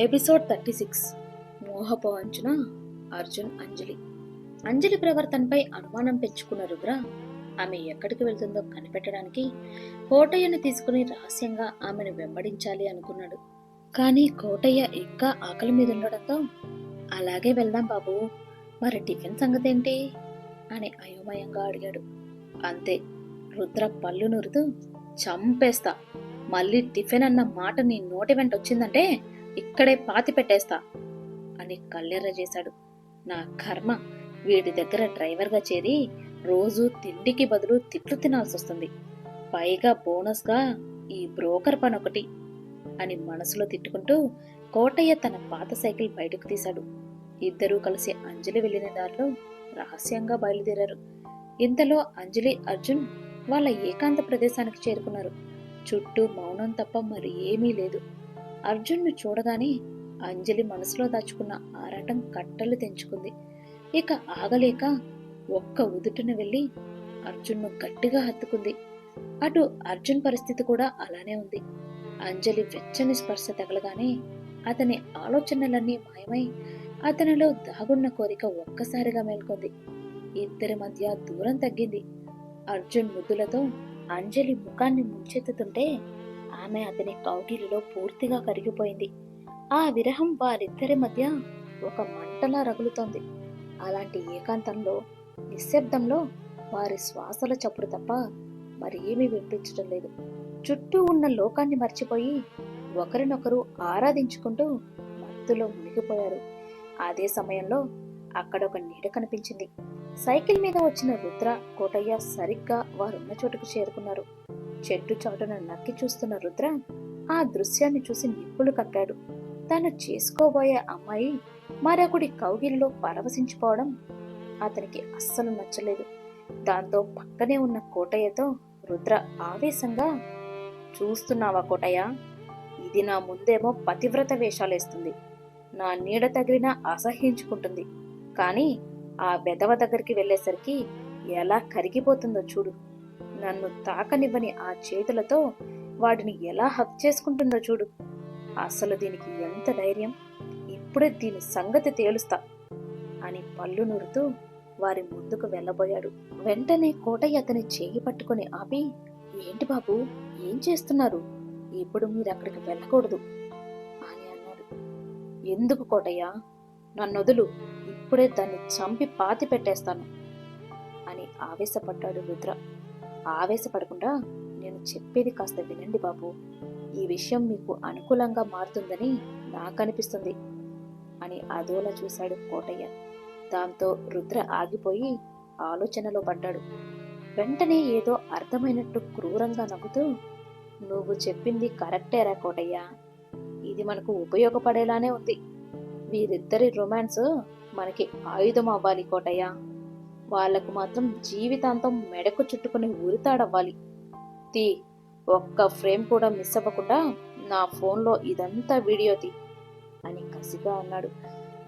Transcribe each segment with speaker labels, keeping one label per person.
Speaker 1: Episode 36. మోహపు అంచున అర్జున్ అంజలి. అంజలి ప్రవర్తనపై అనుమానం పెంచుకున్న రుద్ర ఆమె ఎక్కడికి వెళ్తుందో కనిపెట్టడానికి కోటయ్యను తీసుకుని రహస్యంగా ఆమెను వెంబడించాలి అనుకున్నాడు. కానీ కోటయ్య ఇంకా ఆకలి మీద ఉండడంతో, అలాగే వెళ్దాం బాబు, మరి టిఫిన్ సంగతేంటి అని అయోమయంగా అడిగాడు. అంతే, రుద్ర పళ్ళు నురుతూ, చంపేస్తా, మళ్ళీ టిఫిన్ అన్న మాట నీ నోటి వెంట వచ్చిందంటే ఇక్కడే పాతి పెట్టేస్తా అని కళ్ళెర్ర చేశాడు. నా కర్మ, వీడి దగ్గర డ్రైవర్గా చేరి రోజు తిండికి బదులు తిట్లు తినాల్సి వస్తుంది, పైగా బోనస్గా ఈ బ్రోకర్ పని ఒకటి అని మనసులో తిట్టుకుంటూ కోటయ్య తన పాత సైకిల్ బయటకు తీశాడు. ఇద్దరూ కలిసి అంజలి వెళ్లిన దారిలో రహస్యంగా బయలుదేరారు. ఇంతలో అంజలి, అర్జున్ వాళ్ళ ఏకాంత ప్రదేశానికి చేరుకున్నారు. చుట్టూ మౌనం తప్ప మరి ఏమీ లేదు. అర్జున్ను చూడగానే అంజలి మనసులో దాచుకున్న ఆరాటం కట్టలు తెంచుకుంది. ఇక ఆగలేక ఒక్క ఉదుటున వెళ్లి అర్జున్ను గట్టిగా హత్తుకుంది. అటు అర్జున్ పరిస్థితి కూడా అలానే ఉంది. అంజలి వెచ్చని స్పర్శ తగలగానే అతని ఆలోచనలన్నీ మాయమై అతనిలో దాగున్న కోరిక ఒక్కసారిగా మేల్కొంది. ఇద్దరి మధ్య దూరం తగ్గింది. అర్జున్ ముద్దులతో అంజలి ముఖాన్ని ముంచెత్తుతుంటే ఆమె అతని కౌగిలిలో పూర్తిగా కరిగిపోయింది. ఆ విరహం వారిద్దరి మధ్య ఒక మంటలా రగులుతోంది. అలాంటి ఏకాంతంలో, నిశ్శబ్దంలో వారి శ్వాసల చప్పుడు తప్ప మరి ఏమీ వినిపించడం లేదు. చుట్టూ ఉన్న లోకాన్ని మర్చిపోయి ఒకరినొకరు ఆరాధించుకుంటూ మత్తులో మునిగిపోయారు. అదే సమయంలో అక్కడ ఒక నీడ కనిపించింది. సైకిల్ మీద వచ్చిన రుద్ర, కోటయ్య సరిగ్గా వారున్న చోటుకు చేరుకున్నారు. చెట్టు చాటున నక్కి చూస్తున్న రుద్ర ఆ దృశ్యాన్ని చూసి నిప్పులు కక్కాడు. తను చేసుకోబోయే అమ్మాయి మరొకడి కౌగిలిలో పరవశించిపోవడం అతనికి అస్సలు నచ్చలేదు. దాంతో పక్కనే ఉన్న కోటయ్యతో రుద్ర ఆవేశంగా, చూస్తున్నావా కోటయ్య, ఇది నా ముందేమో పతివ్రత వేషాలేస్తుంది, నా నీడ తగిలినా అసహ్యించుకుంటుంది, కానీ ఆ వెధవ దగ్గరికి వెళ్లేసరికి ఎలా కరిగిపోతుందో చూడు, నన్ను తాకనివ్వని ఆ చేతులతో వాడిని ఎలా హక్ చేసుకుంటుందో చూడు, అసలు దీనికి ఎంత ధైర్యం, ఇప్పుడే దీని సంగతి తేలుస్తా అని పళ్ళు నూరుతూ వారి ముందుకు వెళ్ళబోయాడు. వెంటనే కోటయ్య అతని చేయి పట్టుకుని ఆపి, ఏంటి బాబు, ఏం చేస్తున్నారు, ఇప్పుడు మీరు అక్కడికి వెళ్ళకూడదు అని అన్నాడు. ఎందుకు కోటయ్య, నన్నొదులు, ఇప్పుడే దాన్ని చంపి పాతి పెట్టేస్తాను అని ఆవేశపడ్డాడు రుద్ర. ఆవేశపడకుండా, నేను చెప్పేది కాస్త వినండి బాబు, ఈ విషయం మీకు అనుకూలంగా మారుతుందని నాకనిపిస్తుంది అని అదోలా చూశాడు కోటయ్య. దాంతో రుద్ర ఆగిపోయి ఆలోచనలో పడ్డాడు. వెంటనే ఏదో అర్థమైనట్టు క్రూరంగా నవ్వుతూ, నువ్వు చెప్పింది కరెక్టేరా కోటయ్య, ఇది మనకు ఉపయోగపడేలానే ఉంది. వీరిద్దరి రొమాన్స్ మనకి ఆయుధం అవ్వాలి కోటయ్య, వాళ్లకు మాత్రం జీవితాంతం మెడకు చుట్టుకుని ఉరితాడవ్వాలి. తీ, ఒక్క ఫ్రేమ్ కూడా మిస్ అవ్వకుండా నా ఫోన్లో ఇదంతా వీడియో తీ అని కసిగా అన్నాడు.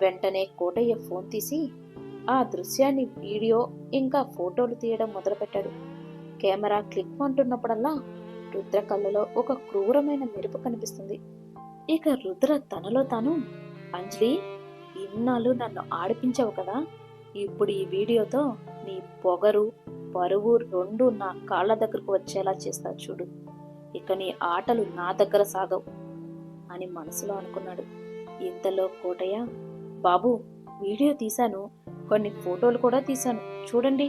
Speaker 1: వెంటనే కోటయ్య ఫోన్ తీసి ఆ దృశ్యాన్ని వీడియో ఇంకా ఫోటోలు తీయడం మొదలుపెట్టాడు. కెమెరా క్లిక్ అంటున్నప్పుడల్లా రుద్ర కళ్ళలో ఒక క్రూరమైన మెరుపు కనిపిస్తుంది. ఇక రుద్ర తనలో తాను, అంజలి, ఇన్నాళ్ళు నన్ను ఆడిపించావు కదా, ఇప్పుడు ఈ వీడియోతో నీ పొగరు, పరువు రెండు నా కాళ్ళ దగ్గరకు వచ్చేలా చేస్తా చూడు, ఇక నీ ఆటలు నా దగ్గర సాగవు అని మనసులో అనుకున్నాడు. ఇంతలో కోటయ్య, బాబు, వీడియో తీశాను, కొన్ని ఫోటోలు కూడా తీశాను, చూడండి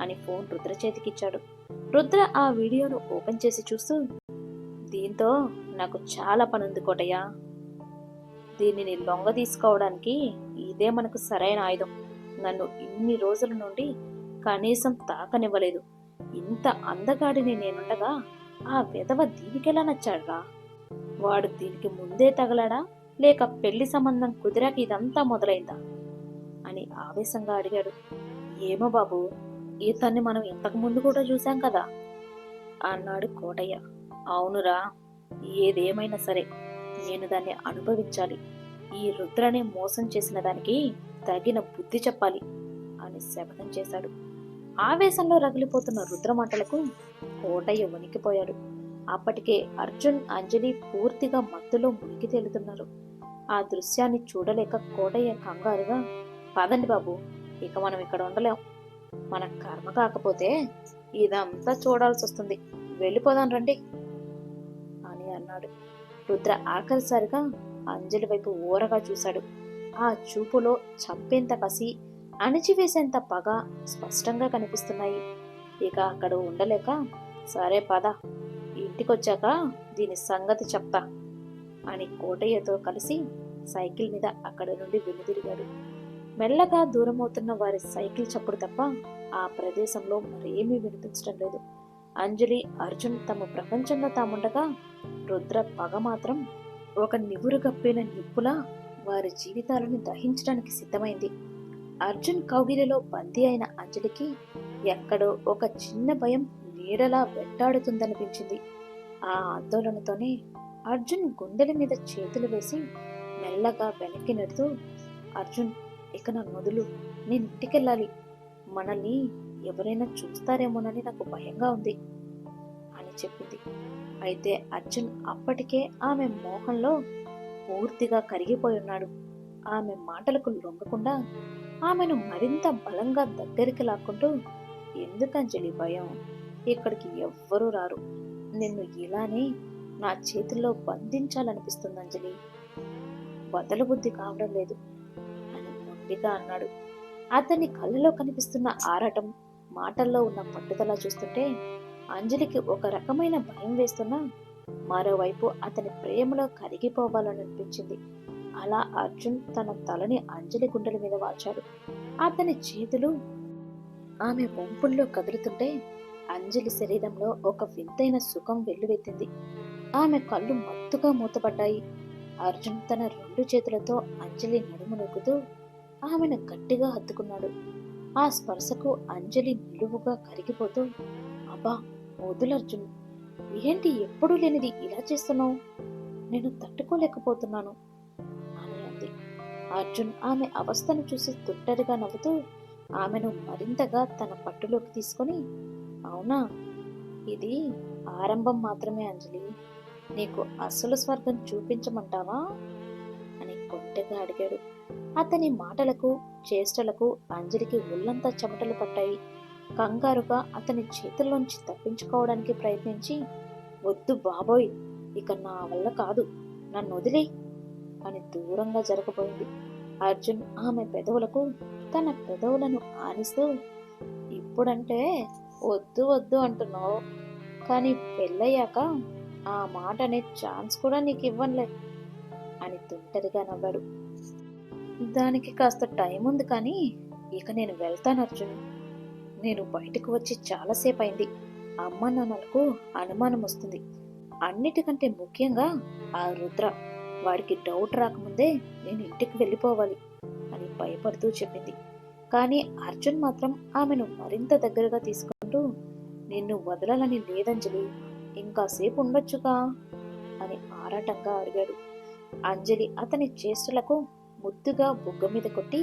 Speaker 1: అని ఫోన్ రుద్ర చేతికిచ్చాడు. రుద్ర ఆ వీడియోను ఓపెన్ చేసి చూస్తూ, దీంతో నాకు చాలా పనుంది కోటయ్య, దీనిని లొంగ తీసుకోవడానికి ఇదే మనకు సరైన ఆయుధం. నన్ను ఇన్ని రోజుల నుండి కనీసం తాకనివ్వలేదు, ఇంత అందగాడిని నేనుండగా ఆ విధవ దీనికెలా నచ్చాడ్రా, వాడు దీనికి ముందే తగలాడా లేక పెళ్లి సంబంధం కుదిరాక ఇదంతా మొదలైందా అని ఆవేశంగా అడిగాడు. ఏమో బాబు, ఇతన్ని మనం ఇంతకు ముందు కూడా చూశాం కదా అన్నాడు కోటయ్య. అవునురా, ఏదేమైనా సరే నేను దాన్ని అనుభవించాలి, ఈ రుద్రనే మోసం చేసిన దానికి తగిన బుద్ధి చెప్పాలి అని శపథం చేశాడు. ఆవేశంలో రగిలిపోతున్న రుద్ర మాటలకు కోటయ్య వణికిపోయాడు. అప్పటికే అర్జున్, అంజలి పూర్తిగా మత్తులో మునిగి తేలుతున్నారు. ఆ దృశ్యాన్ని చూడలేక కోటయ్య కంగారుగా, పదండి బాబు, ఇక మనం ఇక్కడ ఉండలేం. మన కర్మ కాకపోతే ఇదంతా చూడాల్సి వస్తుంది. వెళ్ళిపోదాం రండి అని అన్నాడు. రుద్ర ఆఖరిసారిగా అంజలి వైపు ఊరగా చూశాడు. ఆ చూపులో చంపేంత కసి, అణిచివేసేంత పగ స్పష్టంగా కనిపిస్తున్నాయి. ఇక అక్కడ ఉండలేక, సరే పద, ఇంటికొచ్చాక దీని సంగతి చెప్తా అని కోటయ్యతో కలిసి సైకిల్ మీద అక్కడి నుండి వెనుదిరిగాడు. మెల్లగా దూరమవుతున్న వారి సైకిల్ చప్పుడు తప్ప ఆ ప్రదేశంలో మరేమీ వినిపించడం లేదు. అంజలి, అర్జున్ తమ ప్రపంచంలో తాముండగా రుద్ర పగ మాత్రం ఒక నివురుగప్పిన నిప్పులా వారి జీవితాలను దహించడానికి సిద్ధమైంది. అర్జున్ కౌగిలిలో బందీ అయిన అంజలికి ఎక్కడో ఒక చిన్న భయం నీడలా వెంటాడుతుందనిపించింది. ఆ ఆందోళనతోనే అర్జున్ గుండెల మీద చేతులు వేసి మెల్లగా వెనక్కి నెడుతూ, అర్జున్, ఇక నా మొదలు, నేను ఇంటికెళ్ళాలి. మనల్ని ఎవరైనా చూస్తారేమోనని నాకు భయంగా ఉంది అని చెప్పింది. అయితే అర్జున్ అప్పటికే ఆమె మోహంలో పూర్తిగా కరిగిపోయి ఉన్నాడు. ఆమె మాటలకు లొంగకుండా ఆమెను మరింత బలంగా దగ్గరికి లాక్కుంటూ, ఎందుకంజలి భయం? ఇక్కడికి ఎవ్వరూ రారు. నిన్ను ఇలానే నా చేతుల్లో బంధించాలనిపిస్తుంది అంజలి, బుద్ధి కావడం లేదు అని మొండిగా అన్నాడు. అతని కళ్ళలో కనిపిస్తున్న ఆరాటం, మాటల్లో ఉన్న పట్టుదల చూస్తుంటే అంజలికి ఒక రకమైన భయం వేస్తున్నా మరోవైపు అతని ప్రేమలో కరిగిపోవాలనిపించింది. అలా అర్జున్ తన తలని అంజలి గుండెల మీద వాల్చాడు. అతని చేతులు ఆమె వంపుల్లో కదులుతుంటే అంజలి శరీరంలో ఒక వింతైన సుఖం వెల్లువెత్తింది. ఆమె కళ్ళు మత్తుగా మూతపడ్డాయి. అర్జున్ తన 2 చేతులతో అంజలి నడుము నొక్కుతూ ఆమెను గట్టిగా హత్తుకున్నాడు. ఆ స్పర్శకు అంజలి నిలువుగా కరిగిపోతూ, అబ్బా వదులర్జున్, ఏంటి ఎప్పుడూ లేనిది ఇలా చేస్తున్నావు? నేను తట్టుకోలేకపోతున్నాను అని అంది. అర్జున్ ఆమె అవస్థను చూసి తుంటరిగా నవ్వుతూ ఆమెను మరింతగా తన పట్టులోకి తీసుకొని, అవునా, ఇది ఆరంభం మాత్రమే అంజలి, నీకు అసలు స్వర్గం చూపించమంటావా అని కొంటెగా అడిగాడు. అతని మాటలకు చేష్టలకు అంజలికి ఒళ్ళంతా చెమటలు పట్టాయి. కంగారుగా అతని చేతుల్లోంచి తప్పించుకోవడానికి ప్రయత్నించి, వద్దు బాబోయ్, ఇక నా వల్ల కాదు, నన్ను వదిలే అని దూరంగా జరగబోయింది. అర్జున్ ఆమె పెదవులకు తన పెదవులను ఆనిస్తూ, ఇప్పుడంటే వద్దు వద్దు అంటున్నావు, కానీ పెళ్ళయ్యాక ఆ మాట అనే ఛాన్స్ కూడా నీకు ఇవ్వనులే అని తుంటరిగా నవ్వాడు. దానికి కాస్త టైం ఉంది, కానీ ఇక నేను వెళ్తాను అర్జున్. నేను బయటకు వచ్చి చాలాసేపు అయింది. అమ్మ నాన్నలకు అనుమానం వస్తుంది. అన్నిటికంటే ముఖ్యంగా ఆ రుద్ర, వాడికి డౌట్ రాకముందే నేను ఇంటికి వెళ్ళిపోవాలి అని భయపడుతూ చెప్పింది. కానీ అర్జున్ మాత్రం ఆమెను మరింత దగ్గరగా తీసుకుంటూ, నిన్ను వదలాలని లేదంజలి, ఇంకాసేపు ఉండొచ్చుగా అని ఆరాటంగా అడిగాడు. అంజలి అతని చేష్టలకు ముద్దుగా బుగ్గ మీద కొట్టి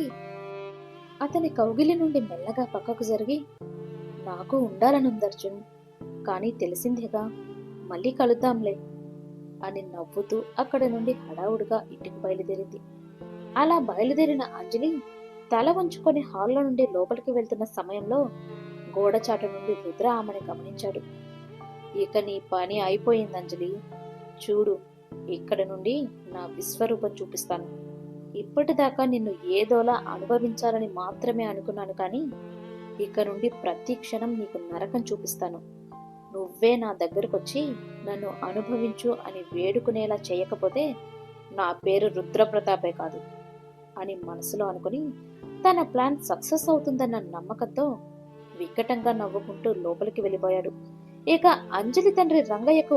Speaker 1: అతని కౌగిలి నుండి మెల్లగా పక్కకు జరిగి, నాకు ఉండాలనుంది అర్జున్, కానీ తెలిసిందేగా, మళ్ళీ కలుద్దాంలే అని నవ్వుతూ అక్కడి నుండి హడావుడిగా ఇంటికి బయలుదేరింది. అలా బయలుదేరిన అంజలి తల వంచుకొని హాల్లో నుండి లోపలికి వెళ్తున్న సమయంలో గోడచాటు నుండి రుద్ర ఆమెను గమనించాడు. ఇక నీ పని అయిపోయింది అంజలి, చూడు, ఇక్కడి నుండి నా విశ్వరూపం చూపిస్తాను. ఇప్పటిదాకా నిన్ను ఏదోలా అనుభవించాలని మాత్రమే అనుకున్నాను, కానీ ఇక నుండి ప్రతి క్షణం నీకు నరకం చూపిస్తాను. నువ్వే నా దగ్గరకొచ్చి నన్ను అనుభవించు అని వేడుకునేలా చేయకపోతే నా పేరు రుద్రప్రతాపే కాదు అని మనసులో అనుకుని తన ప్లాన్ సక్సెస్ అవుతుందన్న నమ్మకంతో వికటంగా నవ్వుకుంటూ లోపలికి వెళ్ళిపోయాడు. ఇక అంజలి తండ్రి రంగయ్యకు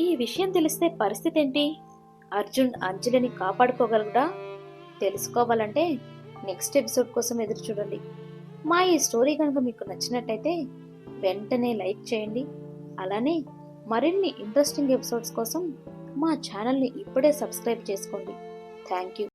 Speaker 1: ఈ విషయం తెలిస్తే పరిస్థితి ఏంటి? అర్జున్ అంజలిని కాపాడుకోగలడా? తెలుసుకోవాలంటే నెక్స్ట్ ఎపిసోడ్ కోసం ఎదురు చూడండి. మా ఈ స్టోరీ కనుక మీకు నచ్చినట్టయితే వెంటనే లైక్ చేయండి. అలానే మరిన్ని ఇంట్రెస్టింగ్ ఎపిసోడ్స్ కోసం మా ఛానల్ని ఇప్పుడే సబ్స్క్రైబ్ చేసుకోండి. Thank you.